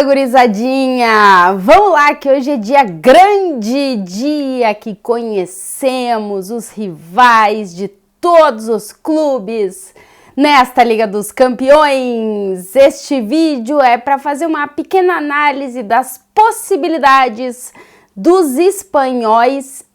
Fala, gurizadinha! Vamos lá que hoje é dia grande, dia que conhecemos os rivais de todos os clubes nesta Liga dos Campeões. Este vídeo é para fazer uma pequena análise das possibilidades dos espanhóis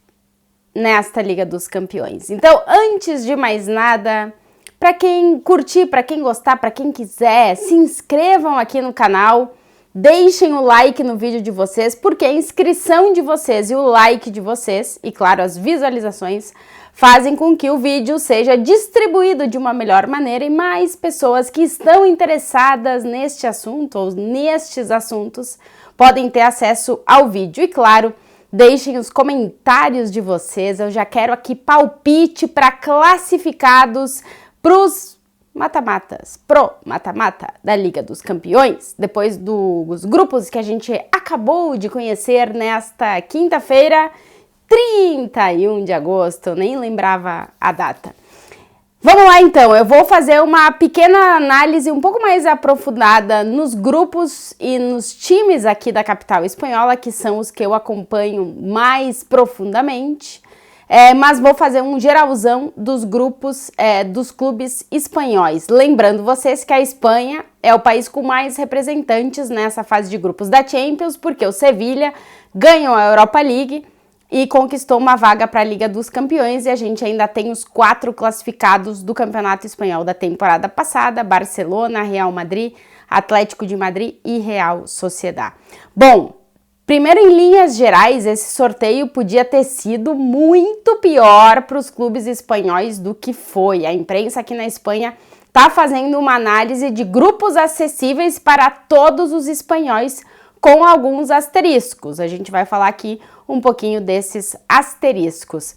nesta Liga dos Campeões. Então, antes de mais nada, para quem curtir, para quem gostar, para quem quiser, se inscrevam aqui no canal, deixem o like no vídeo de vocês, porque a inscrição de vocês e o like de vocês, e claro, as visualizações, fazem com que o vídeo seja distribuído de uma melhor maneira e mais pessoas que estão interessadas neste assunto ou nestes assuntos podem ter acesso ao vídeo. E claro, deixem os comentários de vocês, eu já quero aqui palpite para classificados pros mata-matas, pro mata-mata da Liga dos Campeões, depois dos grupos que a gente acabou de conhecer nesta quinta-feira, 31 de agosto, nem lembrava a data. Vamos lá então, eu vou fazer uma pequena análise um pouco mais aprofundada nos grupos e nos times aqui da capital espanhola, que são os que eu acompanho mais profundamente. Mas vou fazer um geralzão dos grupos dos clubes espanhóis. Lembrando vocês que a Espanha é o país com mais representantes nessa fase de grupos da Champions, porque o Sevilla ganhou a Europa League e conquistou uma vaga para a Liga dos Campeões, e a gente ainda tem os 4 classificados do Campeonato Espanhol da temporada passada: Barcelona, Real Madrid, Atlético de Madrid e Real Sociedad. Bom, primeiro, em linhas gerais, esse sorteio podia ter sido muito pior para os clubes espanhóis do que foi. A imprensa aqui na Espanha está fazendo uma análise de grupos acessíveis para todos os espanhóis, com alguns asteriscos. A gente vai falar aqui um pouquinho desses asteriscos.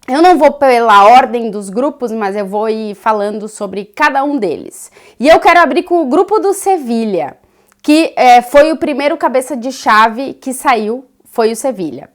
Eu não vou pela ordem dos grupos, mas eu vou ir falando sobre cada um deles. E eu quero abrir com o grupo do Sevilla, que foi o primeiro cabeça de chave que saiu, foi o Sevilla.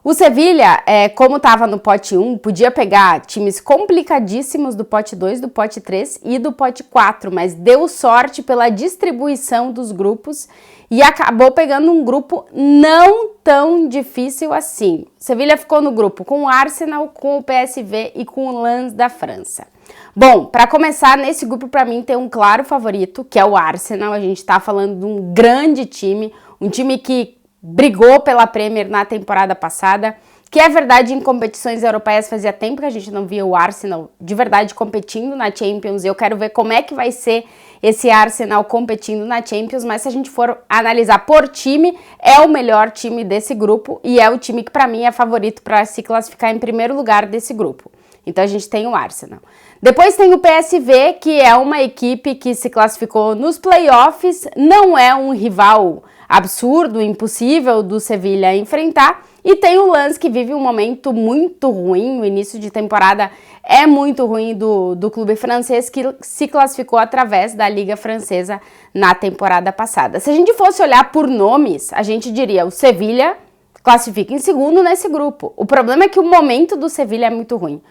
O Sevilla, como estava no pote 1, podia pegar times complicadíssimos do pote 2, do pote 3 e do pote 4, mas deu sorte pela distribuição dos grupos e acabou pegando um grupo não tão difícil assim. O Sevilla ficou no grupo com o Arsenal, com o PSV e com o Lens da França. Bom, para começar, nesse grupo para mim tem um claro favorito, que é o Arsenal. A gente está falando de um grande time, um time que brigou pela Premier na temporada passada, que é verdade, em competições europeias fazia tempo que a gente não via o Arsenal de verdade competindo na Champions. Eu quero ver como é que vai ser esse Arsenal competindo na Champions, mas se a gente for analisar por time, é o melhor time desse grupo e é o time que para mim é favorito para se classificar em primeiro lugar desse grupo. Então a gente tem o Arsenal. Depois tem o PSV, que é uma equipe que se classificou nos playoffs, não é um rival absurdo, impossível do Sevilla enfrentar. E tem o Lens, que vive um momento muito ruim, o início de temporada é muito ruim do clube francês, que se classificou através da Liga Francesa na temporada passada. Se a gente fosse olhar por nomes, a gente diria o Sevilla classifica em segundo nesse grupo. O problema é que o momento do Sevilla é muito ruim.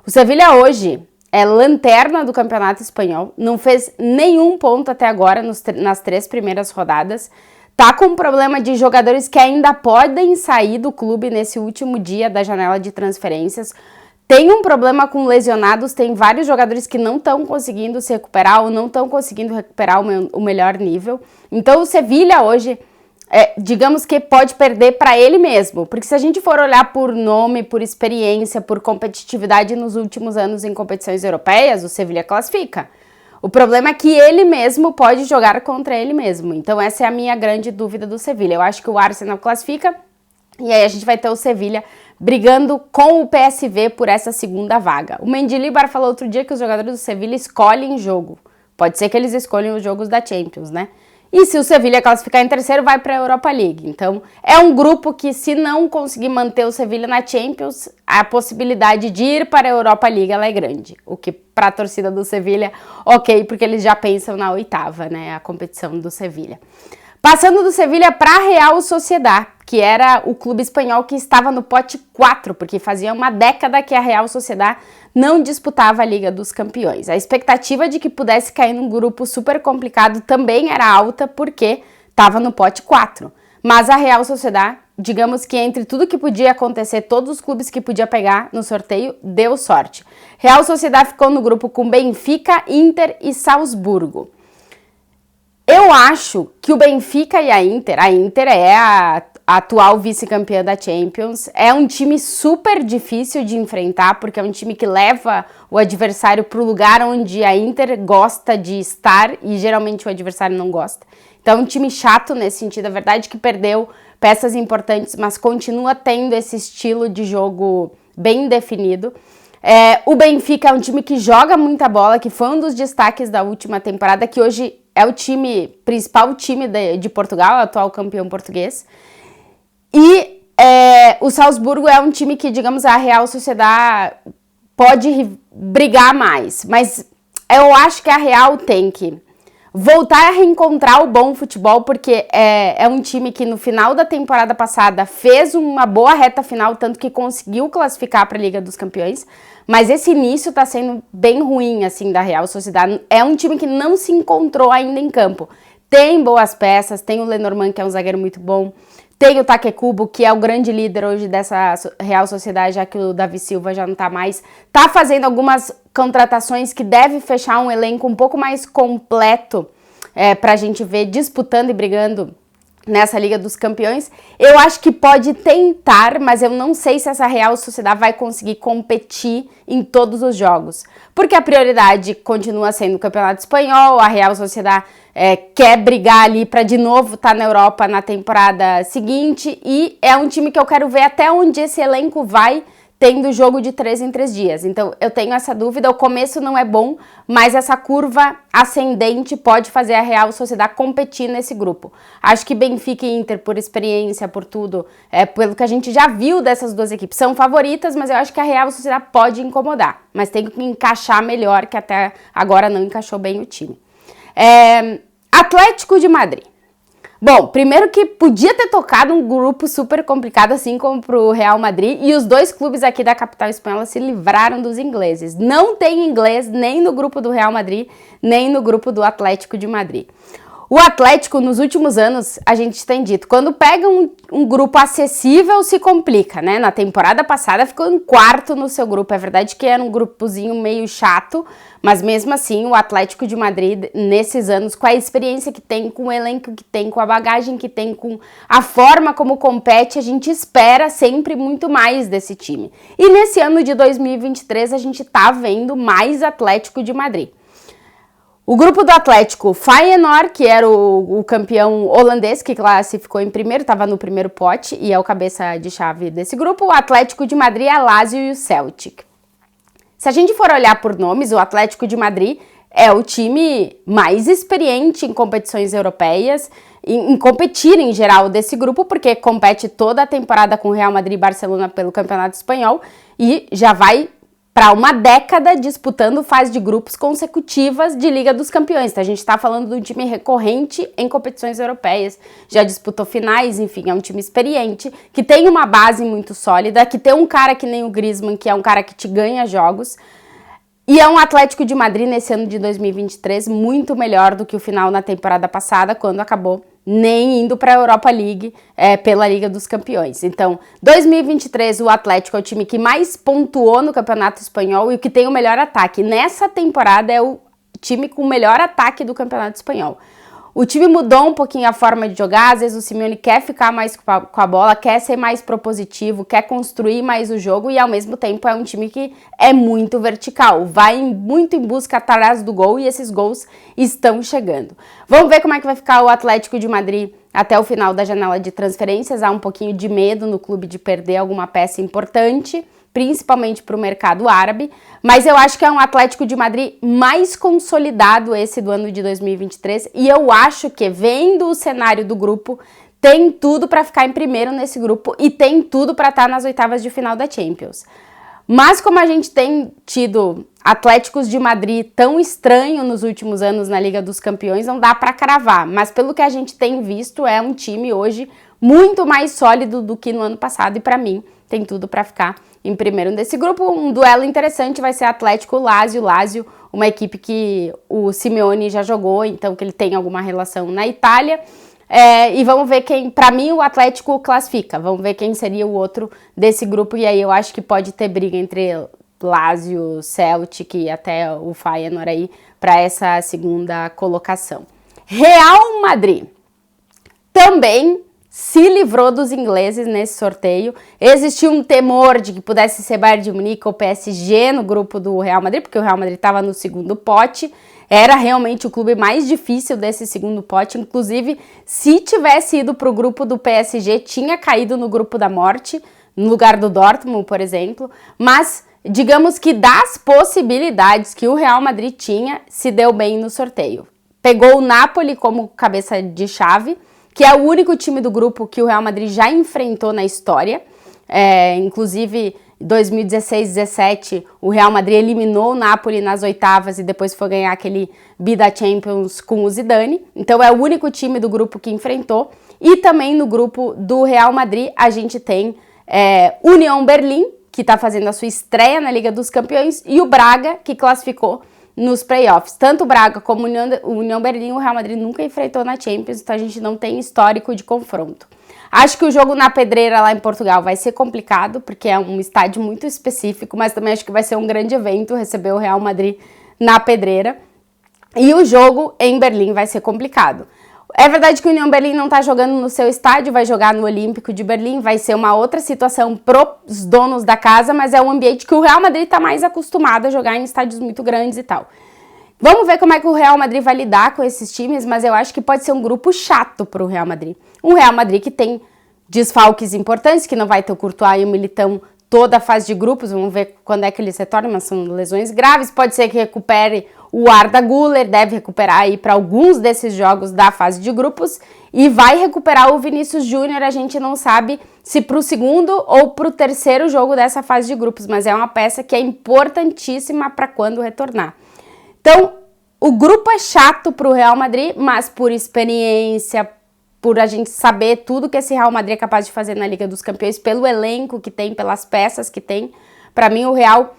O Sevilla hoje é lanterna do Campeonato Espanhol, não fez nenhum ponto até agora nas 3 primeiras rodadas, tá com um problema de jogadores que ainda podem sair do clube nesse último dia da janela de transferências, tem um problema com lesionados, tem vários jogadores que não estão conseguindo se recuperar ou não estão conseguindo recuperar o melhor nível. Então o Sevilla hoje, digamos que pode perder para ele mesmo, porque se a gente for olhar por nome, por experiência, por competitividade nos últimos anos em competições europeias, o Sevilla classifica. O problema é que ele mesmo pode jogar contra ele mesmo, então essa é a minha grande dúvida do Sevilla. Eu acho que o Arsenal classifica e aí a gente vai ter o Sevilla brigando com o PSV por essa segunda vaga. O Mendilibar falou outro dia que os jogadores do Sevilla escolhem jogo, pode ser que eles escolham os jogos da Champions, né? E se o Sevilla classificar em terceiro, vai para a Europa League. Então, é um grupo que, se não conseguir manter o Sevilla na Champions, a possibilidade de ir para a Europa League ela é grande. O que, para a torcida do Sevilla, ok, porque eles já pensam na 8ª, né, a competição do Sevilla. Passando do Sevilla para a Real Sociedad, que era o clube espanhol que estava no pote 4, porque fazia uma década que a Real Sociedad não disputava a Liga dos Campeões. A expectativa de que pudesse cair num grupo super complicado também era alta, porque estava no pote 4. Mas a Real Sociedad, digamos que entre tudo que podia acontecer, todos os clubes que podia pegar no sorteio, deu sorte. Real Sociedad ficou no grupo com Benfica, Inter e Salzburgo. Eu acho que o Benfica e a Inter é a atual vice-campeã da Champions, é um time super difícil de enfrentar, porque é um time que leva o adversário para o lugar onde a Inter gosta de estar e geralmente o adversário não gosta. Então é um time chato nesse sentido, é verdade que perdeu peças importantes, mas continua tendo esse estilo de jogo bem definido. O Benfica é um time que joga muita bola, que foi um dos destaques da última temporada, que hoje é o principal time de Portugal, o atual campeão português. E o Salzburgo é um time que, digamos, a Real Sociedad pode brigar mais. Mas eu acho que a Real tem que voltar a reencontrar o bom futebol, porque é um time que no final da temporada passada fez uma boa reta final, tanto que conseguiu classificar para a Liga dos Campeões. Mas esse início tá sendo bem ruim, assim, da Real Sociedad. É um time que não se encontrou ainda em campo. Tem boas peças, tem o Lenormand, que é um zagueiro muito bom. Tem o Takekubo, que é o grande líder hoje dessa Real Sociedad, já que o Davi Silva já não tá mais. Tá fazendo algumas contratações que deve fechar um elenco um pouco mais completo pra gente ver disputando e brigando nessa Liga dos Campeões. Eu acho que pode tentar, mas eu não sei se essa Real Sociedad vai conseguir competir em todos os jogos. Porque a prioridade continua sendo o Campeonato Espanhol, a Real Sociedad quer brigar ali para de novo estar na Europa na temporada seguinte, e é um time que eu quero ver até onde esse elenco vai tendo jogo de 3 em 3 dias. Então eu tenho essa dúvida, o começo não é bom, mas essa curva ascendente pode fazer a Real Sociedad competir nesse grupo. Acho que Benfica e Inter, por experiência, por tudo, pelo que a gente já viu dessas duas equipes, são favoritas, mas eu acho que a Real Sociedad pode incomodar, mas tem que encaixar melhor, que até agora não encaixou bem o time. Atlético de Madrid. Bom, primeiro que podia ter tocado um grupo super complicado, assim como pro Real Madrid, e os dois clubes aqui da capital espanhola se livraram dos ingleses. Não tem inglês nem no grupo do Real Madrid, nem no grupo do Atlético de Madrid. O Atlético, nos últimos anos, a gente tem dito, quando pega um grupo acessível, se complica, né? Na temporada passada ficou em quarto no seu grupo. É verdade que era um grupozinho meio chato, mas mesmo assim o Atlético de Madrid, nesses anos, com a experiência que tem, com o elenco que tem, com a bagagem que tem, com a forma como compete, a gente espera sempre muito mais desse time. E nesse ano de 2023 a gente tá vendo mais Atlético de Madrid. O grupo do Atlético, Feyenoord, que era o campeão holandês, que classificou em primeiro, estava no primeiro pote e é o cabeça de chave desse grupo. O Atlético de Madrid, a Lazio e o Celtic. Se a gente for olhar por nomes, o Atlético de Madrid é o time mais experiente em competições europeias, em competir em geral desse grupo, porque compete toda a temporada com o Real Madrid e Barcelona pelo Campeonato Espanhol e já vai para uma década disputando fase de grupos consecutivas de Liga dos Campeões. Então, a gente está falando de um time recorrente em competições europeias, já disputou finais, enfim, é um time experiente, que tem uma base muito sólida, que tem um cara que nem o Griezmann, que é um cara que te ganha jogos, e é um Atlético de Madrid nesse ano de 2023 muito melhor do que o final na temporada passada, quando acabou nem indo para a Europa League pela Liga dos Campeões. Então, 2023 o Atlético é o time que mais pontuou no Campeonato Espanhol e o que tem o melhor ataque. Nessa temporada é o time com o melhor ataque do Campeonato Espanhol. O time mudou um pouquinho a forma de jogar, às vezes o Simeone quer ficar mais com a bola, quer ser mais propositivo, quer construir mais o jogo e ao mesmo tempo é um time que é muito vertical, vai muito em busca atrás do gol e esses gols estão chegando. Vamos ver como é que vai ficar o Atlético de Madrid até o final da janela de transferências. Há um pouquinho de medo no clube de perder alguma peça importante, principalmente para o mercado árabe, mas eu acho que é um Atlético de Madrid mais consolidado esse do ano de 2023 e eu acho que, vendo o cenário do grupo, tem tudo para ficar em primeiro nesse grupo e tem tudo para estar nas oitavas de final da Champions. Mas como a gente tem tido Atléticos de Madrid tão estranho nos últimos anos na Liga dos Campeões, não dá para cravar, mas pelo que a gente tem visto, é um time hoje muito mais sólido do que no ano passado e para mim tem tudo para ficar em primeiro desse grupo. Um duelo interessante vai ser Atlético-Lazio. Lazio, uma equipe que o Simeone já jogou, então que ele tem alguma relação na Itália. E vamos ver quem, para mim, o Atlético classifica. Vamos ver quem seria o outro desse grupo. E aí eu acho que pode ter briga entre Lazio, Celtic e até o Feyenoord aí para essa segunda colocação. Real Madrid também se livrou dos ingleses nesse sorteio. Existiu um temor de que pudesse ser Bayern de Munique ou PSG no grupo do Real Madrid, porque o Real Madrid estava no segundo pote. Era realmente o clube mais difícil desse segundo pote. Inclusive, se tivesse ido para o grupo do PSG, tinha caído no grupo da morte, no lugar do Dortmund, por exemplo. Mas, digamos que das possibilidades que o Real Madrid tinha, se deu bem no sorteio. Pegou o Napoli como cabeça de chave, que é o único time do grupo que o Real Madrid já enfrentou na história. Inclusive, em 2016-17, o Real Madrid eliminou o Napoli nas oitavas e depois foi ganhar aquele Bida Champions com o Zidane. Então, é o único time do grupo que enfrentou. E também no grupo do Real Madrid, a gente tem União Berlim, que está fazendo a sua estreia na Liga dos Campeões, e o Braga, que classificou nos playoffs. Tanto o Braga como o União Berlim, o Real Madrid nunca enfrentou na Champions, então a gente não tem histórico de confronto. Acho que o jogo na Pedreira lá em Portugal vai ser complicado, porque é um estádio muito específico, mas também acho que vai ser um grande evento receber o Real Madrid na Pedreira. E o jogo em Berlim vai ser complicado. É verdade que o União Berlim não está jogando no seu estádio, vai jogar no Olímpico de Berlim, vai ser uma outra situação pros donos da casa, mas é um ambiente que o Real Madrid está mais acostumado a jogar em estádios muito grandes e tal. Vamos ver como é que o Real Madrid vai lidar com esses times, mas eu acho que pode ser um grupo chato para o Real Madrid. Um Real Madrid que tem desfalques importantes, que não vai ter o Courtois e o Militão toda a fase de grupos, vamos ver quando é que eles retornam, mas são lesões graves, pode ser que recupere o Arda Güler, deve recuperar aí para alguns desses jogos da fase de grupos, e vai recuperar o Vinícius Júnior, a gente não sabe se para o segundo ou para o terceiro jogo dessa fase de grupos, mas é uma peça que é importantíssima para quando retornar. Então, o grupo é chato para o Real Madrid, mas por experiência, por a gente saber tudo que esse Real Madrid é capaz de fazer na Liga dos Campeões, pelo elenco que tem, pelas peças que tem, para mim o Real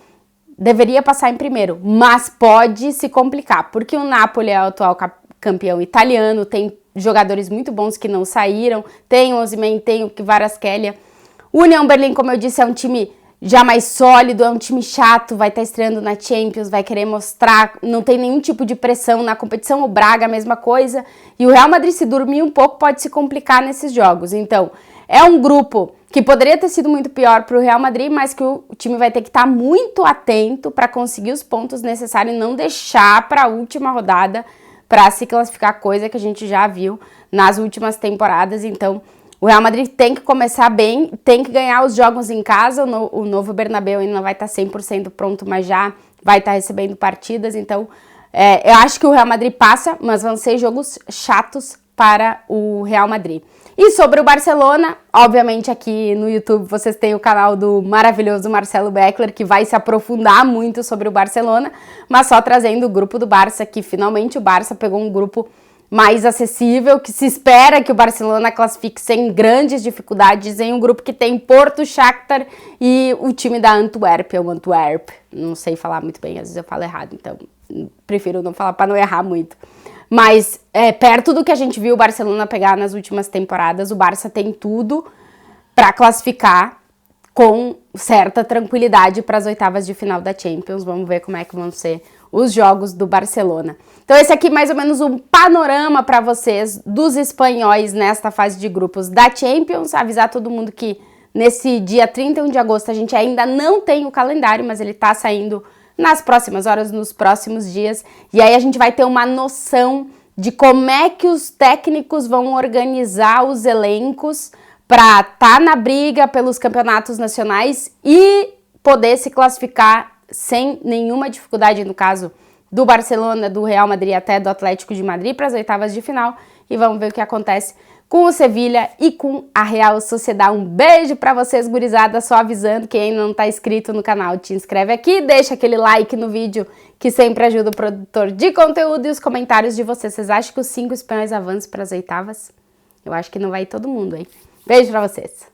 deveria passar em primeiro, mas pode se complicar, porque o Napoli é o atual campeão italiano, tem jogadores muito bons que não saíram, tem o Osimhen, tem o Kvaratskhelia. O União Berlim, como eu disse, é um time já mais sólido, é um time chato, vai estar estreando na Champions, vai querer mostrar, não tem nenhum tipo de pressão na competição. O Braga, a mesma coisa, e o Real Madrid, se dormir um pouco, pode se complicar nesses jogos. Então, é um grupo que poderia ter sido muito pior para o Real Madrid, mas que o time vai ter que estar muito atento para conseguir os pontos necessários e não deixar para a última rodada para se classificar, coisa que a gente já viu nas últimas temporadas. Então, o Real Madrid tem que começar bem, tem que ganhar os jogos em casa. O novo Bernabéu ainda não vai estar 100% pronto, mas já vai estar recebendo partidas. Então, eu acho que o Real Madrid passa, mas vão ser jogos chatos para o Real Madrid. E sobre o Barcelona, obviamente aqui no YouTube vocês têm o canal do maravilhoso Marcelo Beckler, que vai se aprofundar muito sobre o Barcelona, mas só trazendo o grupo do Barça, que finalmente o Barça pegou um grupo mais acessível, que se espera que o Barcelona classifique sem grandes dificuldades em um grupo que tem Porto, Shakhtar e o time da Antuérpia, o Antwerp. Não sei falar muito bem, às vezes eu falo errado, então prefiro não falar para não errar muito. Mas perto do que a gente viu o Barcelona pegar nas últimas temporadas, o Barça tem tudo para classificar com certa tranquilidade para as oitavas de final da Champions. Vamos ver como é que vão ser os jogos do Barcelona. Então esse aqui mais ou menos um panorama para vocês dos espanhóis nesta fase de grupos da Champions. Avisar todo mundo que nesse dia 31 de agosto a gente ainda não tem o calendário, mas ele está saindo nas próximas horas, nos próximos dias, e aí a gente vai ter uma noção de como é que os técnicos vão organizar os elencos para estar na briga pelos campeonatos nacionais e poder se classificar sem nenhuma dificuldade, no caso do Barcelona, do Real Madrid até do Atlético de Madrid para as oitavas de final, e vamos ver o que acontece com o Sevilha e com a Real Sociedad. Um beijo pra vocês, gurizada, só avisando, quem ainda não tá inscrito no canal, te inscreve aqui, deixa aquele like no vídeo, que sempre ajuda o produtor de conteúdo, e os comentários de vocês. Vocês acham que os 5 espanhóis avançam para as oitavas? Eu acho que não vai todo mundo, hein? Beijo pra vocês!